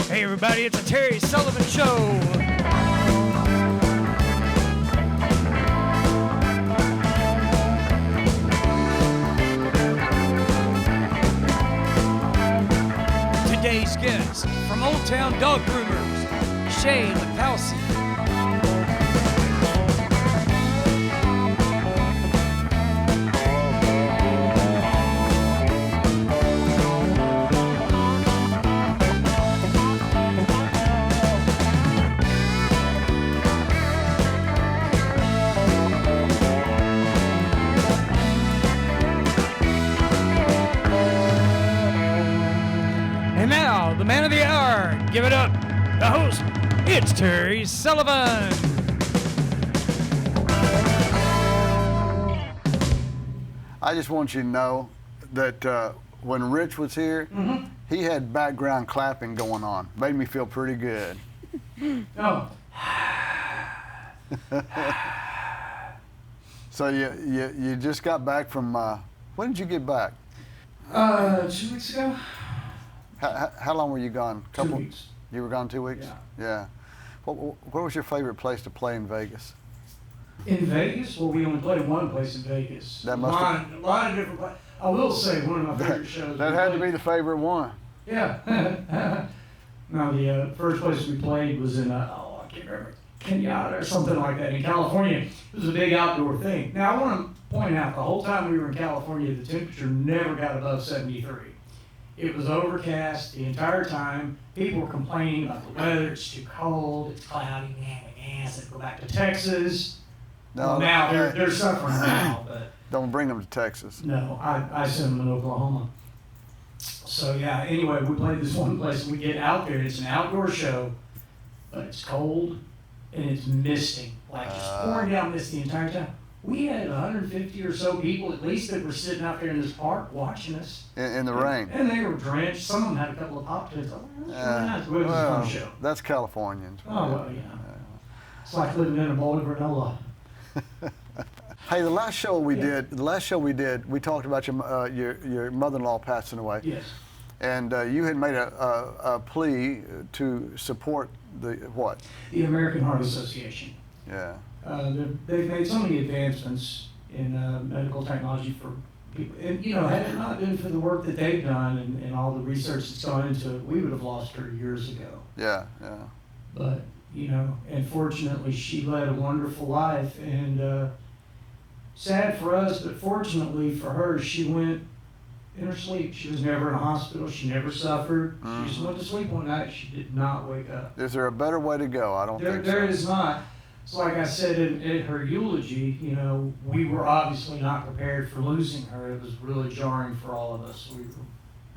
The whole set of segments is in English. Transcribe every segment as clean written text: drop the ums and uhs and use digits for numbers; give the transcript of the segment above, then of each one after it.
Hey everybody, it's the Terry Sullivan Show. Today's guests from Old Town Dog Groomers, Shea and Licalsi. And now, the man of the hour, give it up, the host, it's Terry Sullivan. I just want you to know that when Rich was here, he had background clapping going on. Made me feel pretty good. Oh. So you just got back from, when did you get back? 2 weeks ago? How long were you gone? 2 weeks. You were gone 2 weeks? Yeah. What was your favorite place to play in Vegas? In Vegas? Well, we only played one place in Vegas. That must a lot of different places. I will say one of my favorite shows. That had to be the favorite one. Yeah. No, the first place we played was in, I can't remember, Kenyatta or something like that in California. It was a big outdoor thing. Now, I want to point out, the whole time we were in California, the temperature never got above 73. It was overcast the entire time. People were complaining about the weather. It's too cold. It's cloudy. Man, so go back to Texas. No, now they're suffering now, but don't bring them to Texas. no, I sent them in Oklahoma. So yeah. Anyway, we played this one place. We get out there. It's an outdoor show, but it's cold and it's misting, like just pouring down mist the entire time. We had 150 or so people, at least, that were sitting out there in this park watching us. In the rain. And they were drenched. Some of them had a couple of pop tents. Oh, that's really nice. It was a fun show. That's Californians. Oh, well, yeah. It's like living in a bowl of granola. Hey, the last show we did, we talked about your mother-in-law passing away. Yes. And you had made a plea to support the what? The American Heart Association. Yeah. They've made so many advancements in medical technology for people. And, had it not been for the work that they've done and all the research that's gone into it, we would have lost her years ago. Yeah. But, and fortunately, she led a wonderful life. And sad for us, but fortunately for her, she went in her sleep. She was never in a hospital. She never suffered. She just went to sleep one night. She did not wake up. Is there a better way to go? I don't think so. There is not. So like I said in her eulogy, we were obviously not prepared for losing her. It was really jarring for all of us. We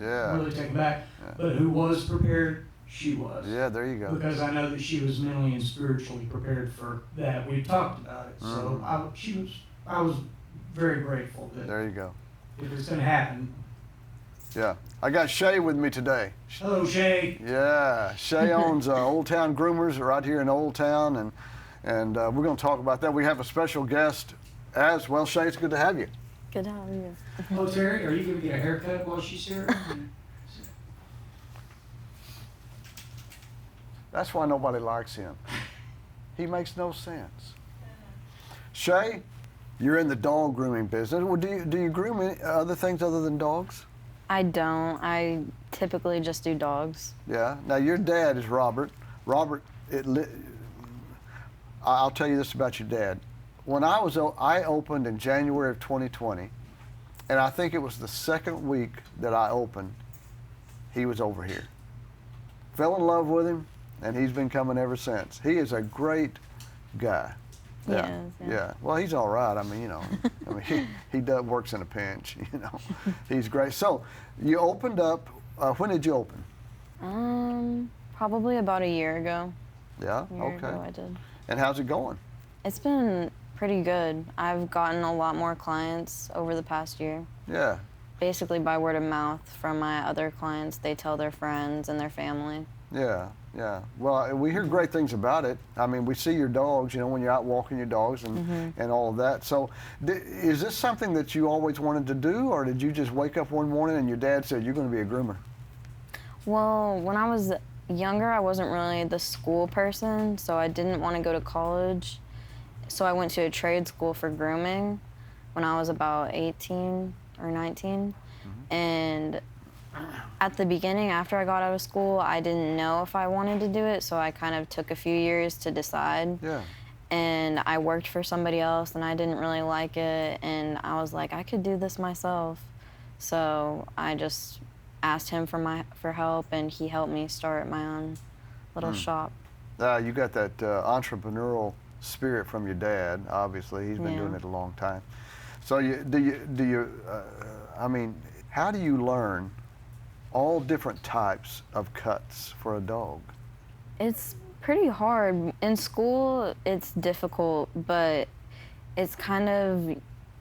were really taken back. Yeah. But who was prepared? She was. Yeah, there you go. Because I know that she was mentally and spiritually prepared for that. We talked about it. So I was very grateful that there you go. If it's going to happen. Yeah. I got Shea with me today. Hello, Shea. Yeah. Shea owns Old Town Groomers right here in Old Town, and we're going to talk about that. We have a special guest as well. Shea, it's good to have you. Good to have you. Hello, Terry. Are you going to get a haircut while she's here? That's why nobody likes him. He makes no sense. Shea, you're in the dog grooming business. Well, do you groom any other things other than dogs? I don't. I typically just do dogs. Yeah. Now, your dad is Robert. Robert, I'll tell you this about your dad. When I opened in January of 2020, and I think it was the second week that I opened, he was over here. Fell in love with him, and he's been coming ever since. He is a great guy. Yeah. Well, he's all right. I mean, he works in a pinch. He's great. So, you opened up. When did you open? Probably about a year ago. Yeah. A year ago I did. And how's it going? It's been pretty good. I've gotten a lot more clients over the past year. Yeah. Basically by word of mouth from my other clients. They tell their friends and their family. Yeah. Well, we hear great things about it. I mean, we see your dogs, when you're out walking your dogs and all of that. So is this something that you always wanted to do, or did you just wake up one morning and your dad said, you're going to be a groomer? Well, when I was younger, I wasn't really the school person, so I didn't want to go to college. So I went to a trade school for grooming when I was about 18 or 19. And at the beginning, after I got out of school, I didn't know if I wanted to do it, so I kind of took a few years to decide. Yeah. And I worked for somebody else, and I didn't really like it, and I was like, I could do this myself. So I just asked him for help, and he helped me start my own little shop. You got that entrepreneurial spirit from your dad. Obviously, he's been Yeah. doing it a long time. So I mean, how do you learn all different types of cuts for a dog? It's pretty hard. In school, it's difficult, but it's kind of,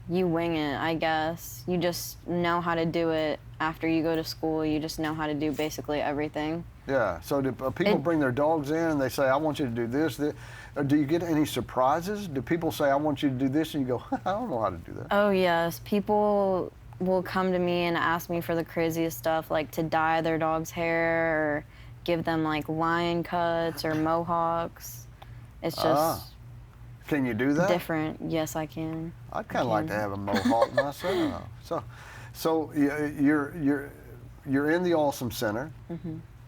you wing it, I guess. You just know how to do it. After you go to school, you just know how to do basically everything. Yeah. So do people bring their dogs in and they say, I want you to do this? Or do you get any surprises? Do people say, I want you to do this? And you go, I don't know how to do that. Oh, yes. People will come to me and ask me for the craziest stuff, like to dye their dog's hair or give them like lion cuts or mohawks. It's just Can you do that? different. Yes, I can. I'd kind of like to have a mohawk myself. So you're in the Awesome Center,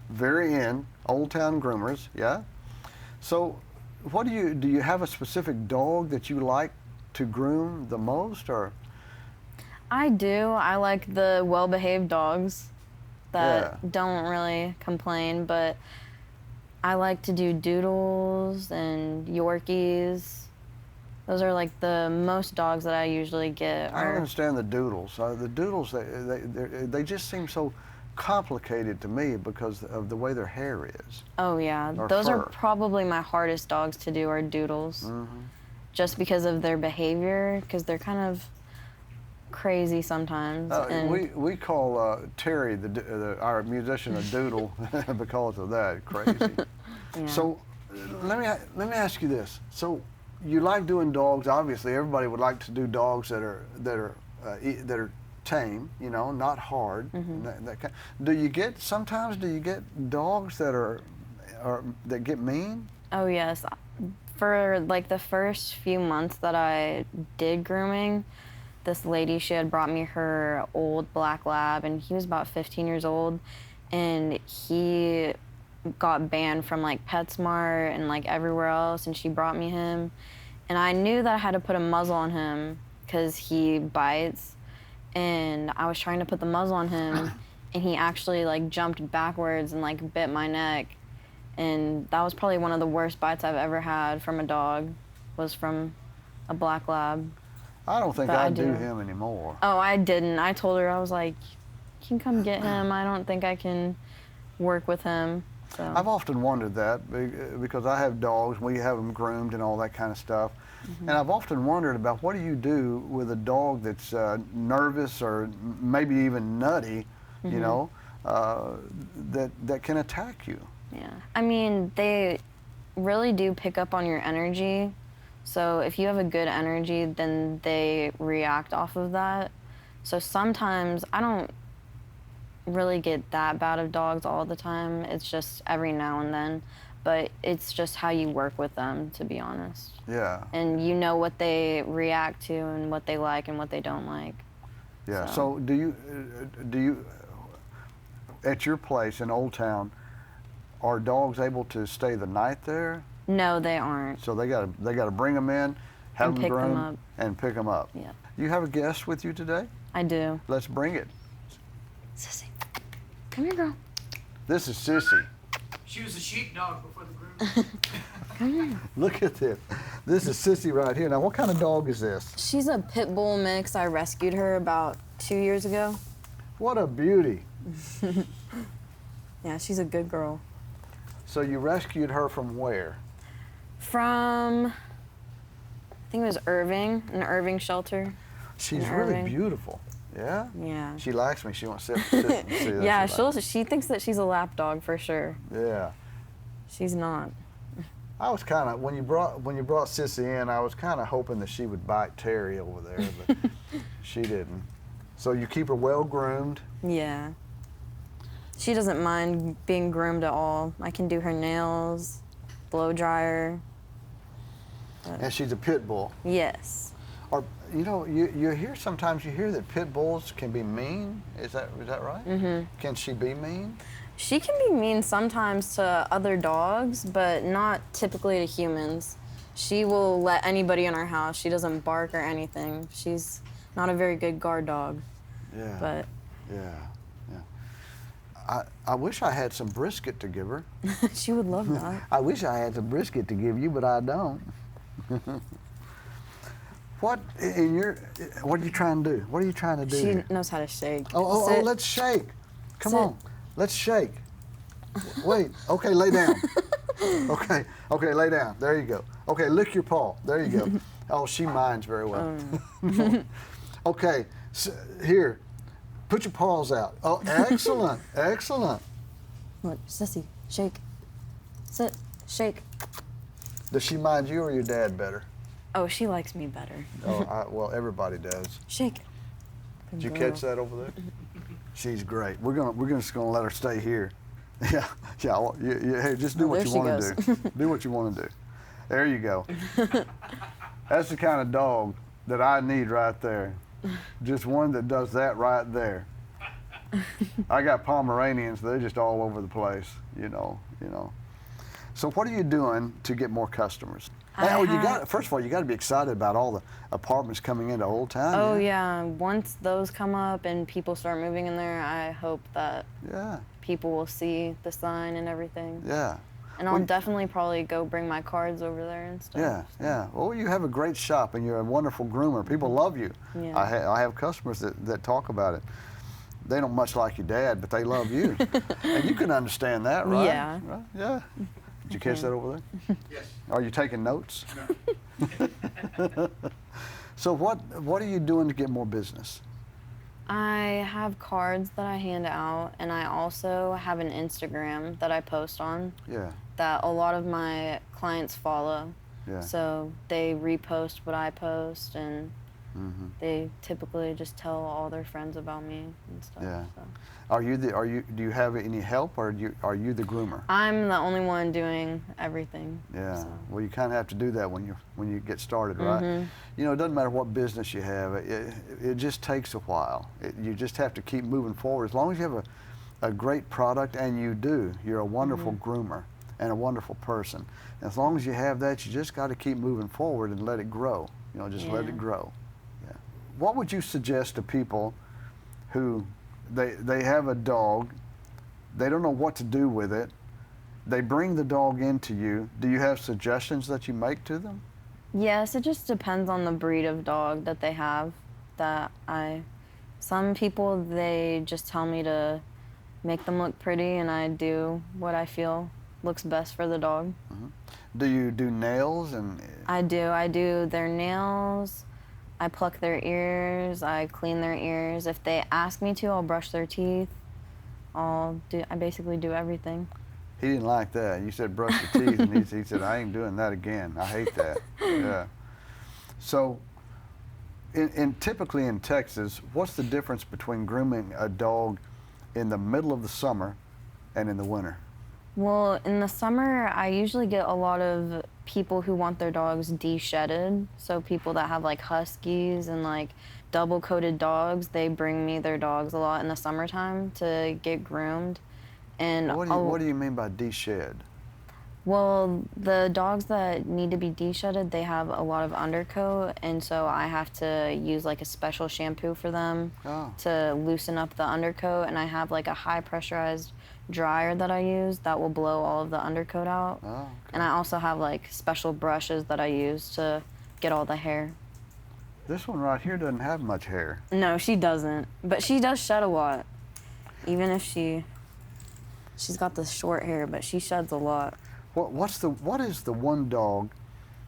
very in Old Town Groomers, yeah. So, what do you have a specific dog that you like to groom the most, or? I do. I like the well-behaved dogs that don't really complain, but I like to do doodles and Yorkies. Those are like the most dogs that I usually get. I don't understand the doodles. The doodles, they just seem so complicated to me because of the way their hair is. Oh yeah, Or those are fur. probably my hardest dogs to do are doodles. Just because of their behavior, because they're kind of crazy sometimes. And We call Terry, our musician, a doodle because of that. Crazy. yeah. So let me ask you this. So you like doing dogs? Obviously, everybody would like to do dogs that are tame. You know, not hard. That kind. Do you get dogs that that get mean? Oh yes, for like the first few months that I did grooming, this lady, she had brought me her old black lab, and he was about 15 years old, and he got banned from like PetSmart and like everywhere else, and she brought me him, and I knew that I had to put a muzzle on him because he bites, and I was trying to put the muzzle on him, and he actually like jumped backwards and like bit my neck, and that was probably one of the worst bites I've ever had from a dog, was from a black lab. I don't think But I I'd do do. him anymore. Oh, I didn't. I told her, I was like, you can come get him. I don't think I can work with him. So. I've often wondered that because I have dogs. We have them groomed and all that kind of stuff. And I've often wondered about what do you do with a dog that's nervous or maybe even nutty, you know, that can attack you. Yeah. I mean, they really do pick up on your energy. So if you have a good energy, then they react off of that. So sometimes I don't really get that bad of dogs all the time. It's just every now and then. But it's just how you work with them, to be honest. Yeah. And you know what they react to and what they like and what they don't like. Yeah. So do you at your place in Old Town, are dogs able to stay the night there? No, they aren't. So they gotta bring them in, have And them pick them groomed, up. and pick them up. Yeah. You have a guest with you today? I do. Let's bring it. Sissy, come here, girl. This is Sissy. She was a sheepdog before the groom. Look at this. This is Sissy right here. Now, what kind of dog is this? She's a pit bull mix. I rescued her about 2 years ago. What a beauty. Yeah, she's a good girl. So you rescued her from where? From, I think it was Irving, an Irving shelter. She's In really Irving. beautiful. Yeah? Yeah. She likes me. She wants to sit and see. That's Yeah, what I- she thinks that she's a lap dog for sure. Yeah. She's not. I was kind of when you brought Sissy in, I was kind of hoping that she would bite Terry over there, but she didn't. So you keep her well groomed. Yeah. She doesn't mind being groomed at all. I can do her nails, blow dryer. And she's a pit bull. Yes. Or sometimes you hear that pit bulls can be mean. Is that right? Mm-hmm. Can she be mean? She can be mean sometimes to other dogs, but not typically to humans. She will let anybody in our house. She doesn't bark or anything. She's not a very good guard dog. Yeah. But yeah. I wish I had some brisket to give her. she would love that. I wish I had some brisket to give you, but I don't. What are you trying to do? What are you trying to do? She here? knows how to shake. Oh, let's shake. Come Sit. on, let's shake. Wait, okay, lay down. Okay, lay down. There you go. Okay, lick your paw. There you go. Oh, she minds very well. Okay, so here, put your paws out. Oh, excellent, excellent. Look, Sissy, shake. Sit, shake. Does she mind you or your dad better? Oh, she likes me better. Oh, well, everybody does. Shake. Did you catch that over there? She's great. We're just gonna let her stay here. Yeah. Hey, just do what you want to do. Do what you want to do. There you go. That's the kind of dog that I need right there. Just one that does that right there. I got Pomeranians. They're just all over the place. You know. So what are you doing to get more customers? First of all, you got to be excited about all the apartments coming into Old Town. Oh yeah, once those come up and people start moving in there, I hope that people will see the sign and everything. Yeah. And I'll definitely probably go bring my cards over there and stuff. Yeah. Well, you have a great shop and you're a wonderful groomer. People love you. Yeah. I have customers that talk about it. They don't much like your dad, but they love you. And you can understand that, right? Yeah. Right? Yeah. Did you catch that over there? Yes. Are you taking notes? No. So what are you doing to get more business? I have cards that I hand out, and I also have an Instagram that I post on. Yeah. That a lot of my clients follow. Yeah. So they repost what I post, and they typically just tell all their friends about me and stuff. Yeah. So. Do you have any help, or are you the groomer? I'm the only one doing everything. Yeah. So. Well, you kind of have to do that when you get started, right? You know, it doesn't matter what business you have. It just takes a while. You just have to keep moving forward. As long as you have a great product, and you're a wonderful groomer and a wonderful person. And as long as you have that, you just got to keep moving forward and let it grow. Just let it grow. Yeah. What would you suggest to people who they have a dog, they don't know what to do with it, they bring the dog into you? Do you have suggestions that you make to them? Yes, it just depends on the breed of dog that they have. Some people, they just tell me to make them look pretty, and I do what I feel looks best for the dog. Do you do nails? I do their nails. I pluck their ears, I clean their ears. If they ask me to, I'll brush their teeth. I basically do everything. He didn't like that. You said brush your teeth, and he said, I ain't doing that again. I hate that. Yeah. So, typically in Texas, what's the difference between grooming a dog in the middle of the summer and in the winter? Well, in the summer, I usually get a lot of people who want their dogs de-shedded. So people that have like huskies and like double-coated dogs, they bring me their dogs a lot in the summertime to get groomed. And what do you mean by de-shed? Well, the dogs that need to be de-shedded, they have a lot of undercoat, and so I have to use like a special shampoo for them to loosen up the undercoat, and I have like a high pressurized dryer that I use that will blow all of the undercoat out. Okay. And I also have like special brushes that I use to get all the hair. This one right here doesn't have much hair. No, she doesn't, but she does shed a lot. Even if she's got the short hair, but she sheds a lot. What is the one dog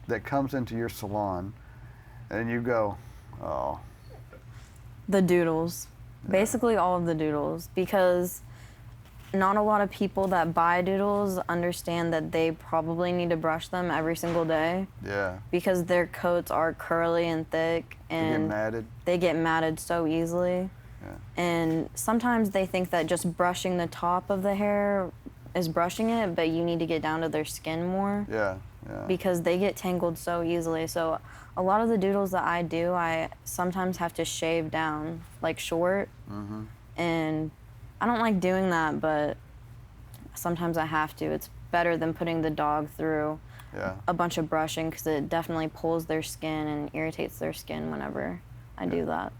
that comes into your salon and you go, oh? The doodles. Basically all of the doodles, because not a lot of people that buy doodles understand that they probably need to brush them every single day. Yeah. Because their coats are curly and thick, and they get matted. They get matted so easily. And sometimes they think that just brushing the top of the hair is brushing it, but you need to get down to their skin more. Yeah. Because they get tangled so easily. So a lot of the doodles that I do, I sometimes have to shave down, like short. And I don't like doing that, but sometimes I have to. It's better than putting the dog through a bunch of brushing, because it definitely pulls their skin and irritates their skin whenever I do that.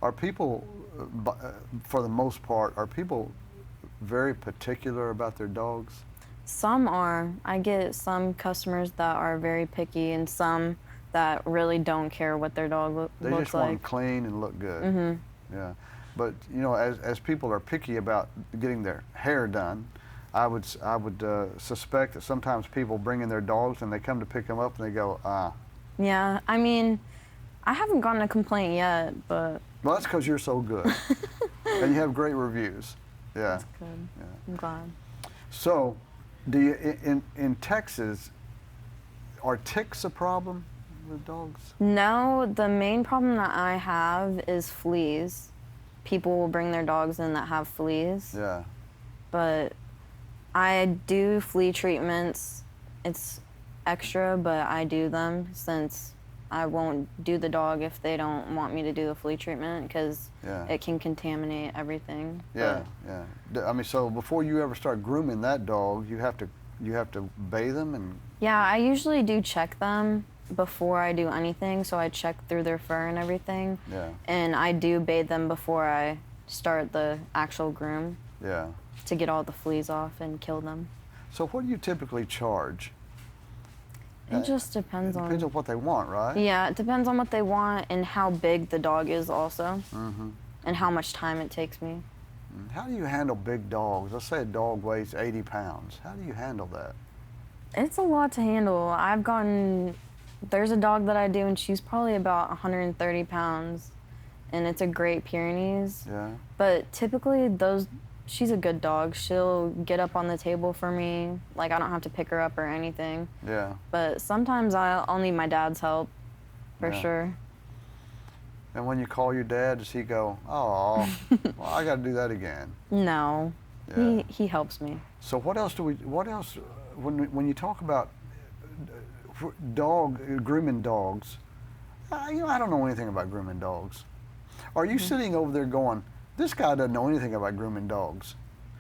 Are people, for the most part, are people very particular about their dogs? Some are. I get some customers that are very picky, and some that really don't care what their dog looks like. They just want them clean and look good. Yeah. But you know, as people are picky about getting their hair done, I would suspect that sometimes people bring in their dogs and they come to pick them up and they go, Yeah, I mean, I haven't gotten a complaint yet, but. Well, that's because you're so good, and you have great reviews. Yeah. That's good. Yeah. I'm glad. So, do you in Texas, are ticks a problem with dogs? No, the main problem that I have is fleas. People will bring their dogs in that have fleas. Yeah. But I do flea treatments. It's extra, but I do them, since I won't do the dog if they don't want me to do the flea treatment, because it can contaminate everything. Yeah, yeah. I mean, so before you ever start grooming that dog, you have to bathe them and. Yeah, I usually do check them before I do anything, so I check through their fur and everything. Yeah. And I do bathe them before I start the actual groom. Yeah. To get all the fleas off and kill them. So what do you typically charge? It just depends on. Depends on what they want, right? Yeah, it depends on what they want and how big the dog is also. And how much time it takes me. How do you handle big dogs? Let's say a dog weighs 80 pounds. How do you handle that? It's a lot to handle. There's a dog that I do, and she's probably about 130 pounds, and it's a Great Pyrenees. Yeah. But typically she's a good dog. She'll get up on the table for me. Like, I don't have to pick her up or anything. Yeah. But sometimes I'll need my dad's help, for sure. And when you call your dad, does he go, "Oh, well, I got to do that again"? No. Yeah. He helps me. So what else when you talk about grooming dogs, I don't know anything about grooming dogs. Are you sitting over there going, this guy doesn't know anything about grooming dogs?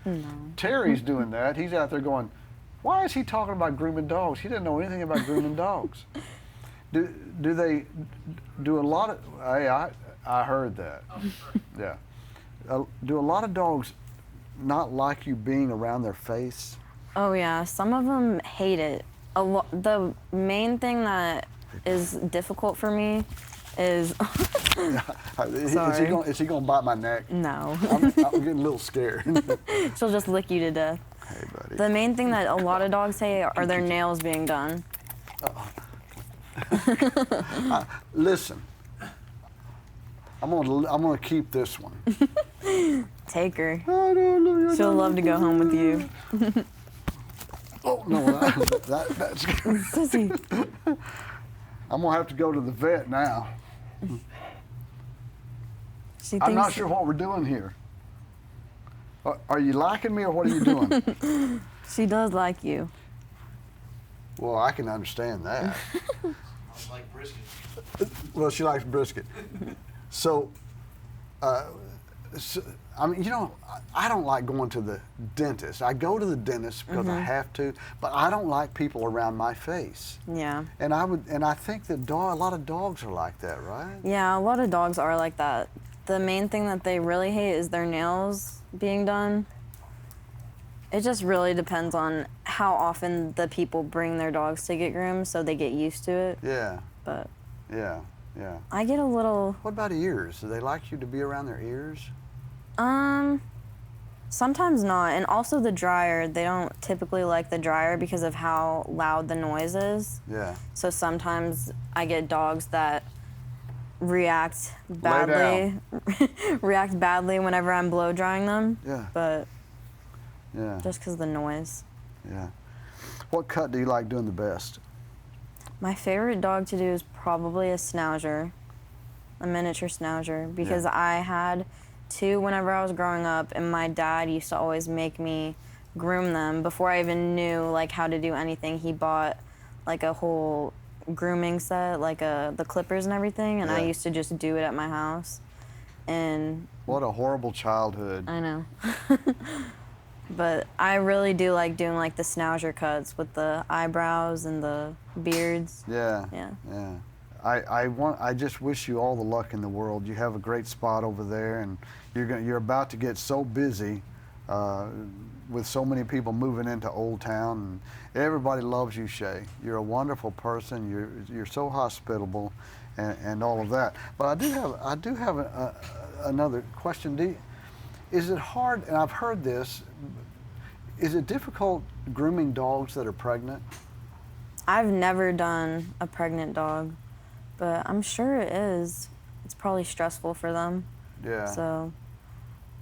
No. Terry's doing that. He's out there going, why is he talking about grooming dogs? He doesn't know anything about grooming dogs. Do they do a lot of, hey, I heard that. Yeah. Do a lot of dogs not like you being around their face? Oh yeah, some of them hate it. The main thing that is difficult for me is. Is he gonna bite my neck? No. I'm getting a little scared. She'll just lick you to death. Hey, buddy. The main thing that a lot of dogs hate are their nails being done. Listen, I'm gonna keep this one. Take her. I don't know. She'll love to go home with you. Oh no, that's. Sissy. I'm gonna have to go to the vet now. I'm not sure what we're doing here. Are you liking me or what are you doing? She does like you. Well, I can understand that. I like brisket. Well, she likes brisket. So, I mean, I don't like going to the dentist. I go to the dentist because I have to, but I don't like people around my face. Yeah. And I think that a lot of dogs are like that, right? Yeah, a lot of dogs are like that. The main thing that they really hate is their nails being done. It just really depends on how often the people bring their dogs to get groomed, so they get used to it. Yeah. But Yeah. I get a little. What about ears? Do they like you to be around their ears? Sometimes not. And also the dryer, they don't typically like the dryer because of how loud the noise is. Yeah. So sometimes I get dogs that react badly whenever I'm blow drying them. Yeah. But Yeah. just because of the noise. Yeah. What cut do you like doing the best? My favorite dog to do is probably a schnauzer, a miniature schnauzer, because I had 2 whenever I was growing up, and my dad used to always make me groom them. Before I even knew like how to do anything, he bought like a whole grooming set, like the clippers and everything, and I Yeah. used to just do it at my house. And What a horrible childhood. I know. But I really do like doing like the schnauzer cuts with the eyebrows and the beards. Yeah. Yeah. Yeah. I just wish you all the luck in the world. You have a great spot over there, and you're about to get so busy with so many people moving into Old Town, and everybody loves you, Shea. You're a wonderful person. You're so hospitable, and all of that. But I do have another question. Is it hard? And I've heard this. Is it difficult grooming dogs that are pregnant? I've never done a pregnant dog, but I'm sure it is. It's probably stressful for them. Yeah. So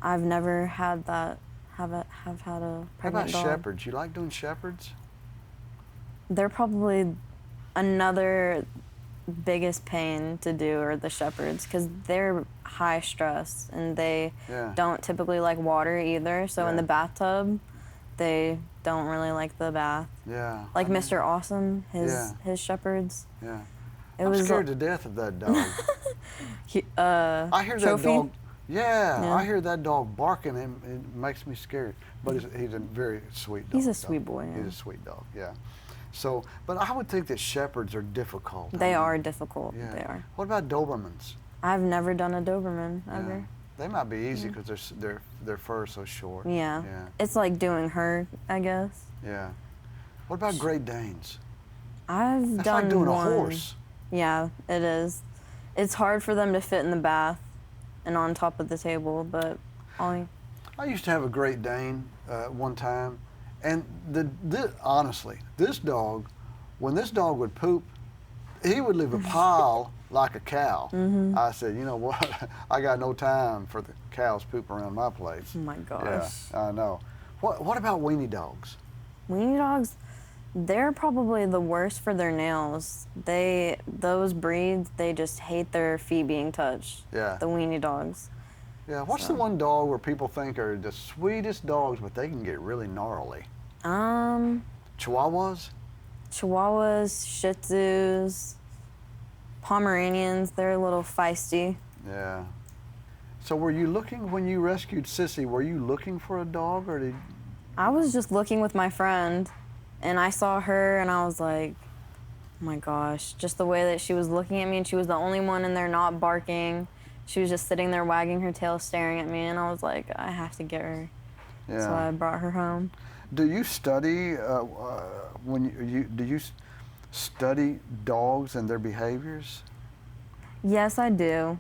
I've never had that, have had a How pregnant about dog. shepherds? You like doing shepherds? They're probably another biggest pain to do are the shepherds, because they're high stress and they Yeah. don't typically like water either. So in Yeah. the bathtub, they don't really like the bath. Yeah. Like I mean, Mr. Awesome, Yeah. his shepherds. Yeah. It I'm was scared to death of that dog. I hear Trophy? that dog. Yeah, Yeah. I hear that dog barking, and it makes me scared. But he's a very sweet dog. He's a sweet boy, yeah. He's a sweet dog. Yeah. So, but I would think that shepherds are difficult. They are difficult. Yeah. They are. What about Dobermans? I've never done a Doberman Yeah. ever. They might be easy because their fur is so short. Yeah. Yeah. It's like doing her, I guess. Yeah. What about Great Danes? I've That's done like doing one. a horse. Yeah, it is. It's hard for them to fit in the bath and on top of the table, but I used to have a Great Dane one time, and honestly, this dog, when this dog would poop, he would leave a pile like a cow. Mm-hmm. I said, you know what? I got no time for the cows poop around my place. oh my gosh. Yeah, I know. What about weenie dogs? Weenie dogs, they're probably the worst for their nails. Those breeds, they just hate their feet being touched. Yeah. The weenie dogs. Yeah. What's the one dog where people think are the sweetest dogs, but they can get really gnarly? Chihuahuas? Chihuahuas, Shih Tzus, Pomeranians, they're a little feisty. Yeah. So were you looking, when you rescued Sissy, were you looking for a dog, or did... I was just looking with my friend, and I saw her, and I was like, oh my gosh, just the way that she was looking at me, and she was the only one in there not barking. She was just sitting there wagging her tail, staring at me, and I was like, I have to get her. Yeah. So I brought her home. Do you study do you study dogs and their behaviors? Yes, I do.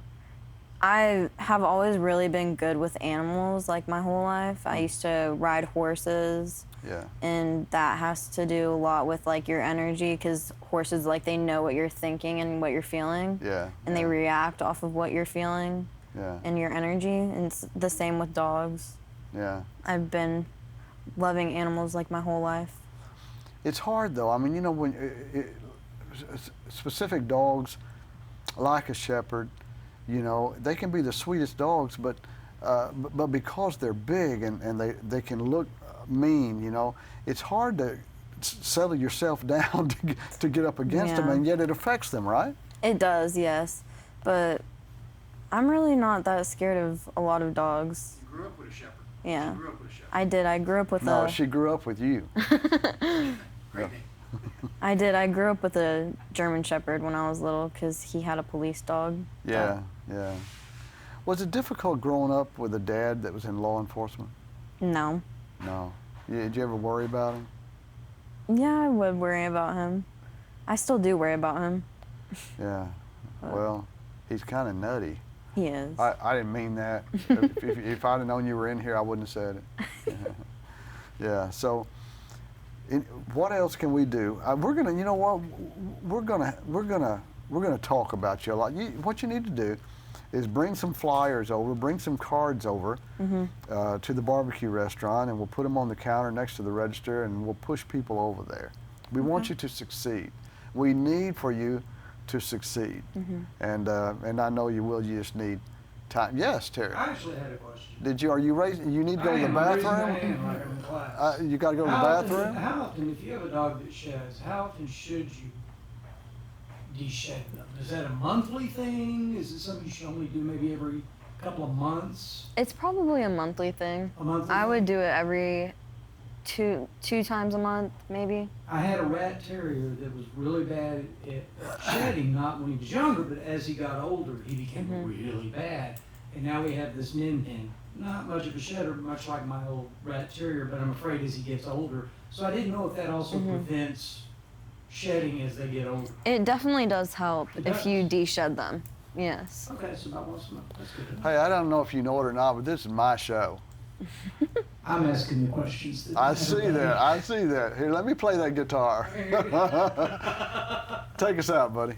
I have always really been good with animals, like my whole life. I used to ride horses, Yeah. and that has to do a lot with like your energy, because horses, like, they know what you're thinking and what you're feeling, Yeah. and they react off of what you're feeling Yeah. and your energy, and it's the same with dogs. Yeah. I've been loving animals like my whole life. It's hard though. I mean, you know, when specific dogs, like a shepherd, you know, they can be the sweetest dogs, but because they're big and they can look mean, you know, it's hard to settle yourself down to get up against them, Yeah. and yet it affects them, right? It does, yes, but I'm really not that scared of a lot of dogs. You grew up with a shepherd. Yeah. You grew up with a shepherd. I did. I grew up with No, a. she grew up with you. Great name. I did. I grew up with a German Shepherd when I was little because he had a police dog. Yeah, yeah. Was it difficult growing up with a dad that was in law enforcement? No. No. Did you ever worry about him? Yeah, I would worry about him. I still do worry about him. Yeah. Well, he's kind of nutty. He is. I didn't mean that. if I'd have known you were in here, I wouldn't have said it. Yeah. So, what else can we do? We're gonna, you know what? We're gonna talk about you a lot. What you need to do is bring some flyers over, bring some cards over to the barbecue restaurant, and we'll put them on the counter next to the register, and we'll push people over there. We want you to succeed. We need for you to succeed, and I know you will. You just need time. Yes, Terry. I actually had a question. Did you? Are you raising? You need to go to the bathroom. Like in class. You got to go to the bathroom. How often, if you have a dog that sheds, how often should you de-shed them? Is that a monthly thing? Is it something you should only do maybe every couple of months? It's probably a monthly thing. A monthly I thing? would do it every two times a month, maybe. I had a rat terrier that was really bad at shedding, not when he was younger, but as he got older, he became really bad. And now we have this Min Pin. Not much of a shedder, much like my old rat terrier, but I'm afraid as he gets older. So I didn't know if that also prevents shedding as they get older. It definitely does help It if does? you de-shed them. Yes. Okay, so about once a month. That's good. Hey, I don't know if you know it or not, but this is my show. I'm asking the questions. I see that. I see that. Here, let me play that guitar. Take us out, buddy.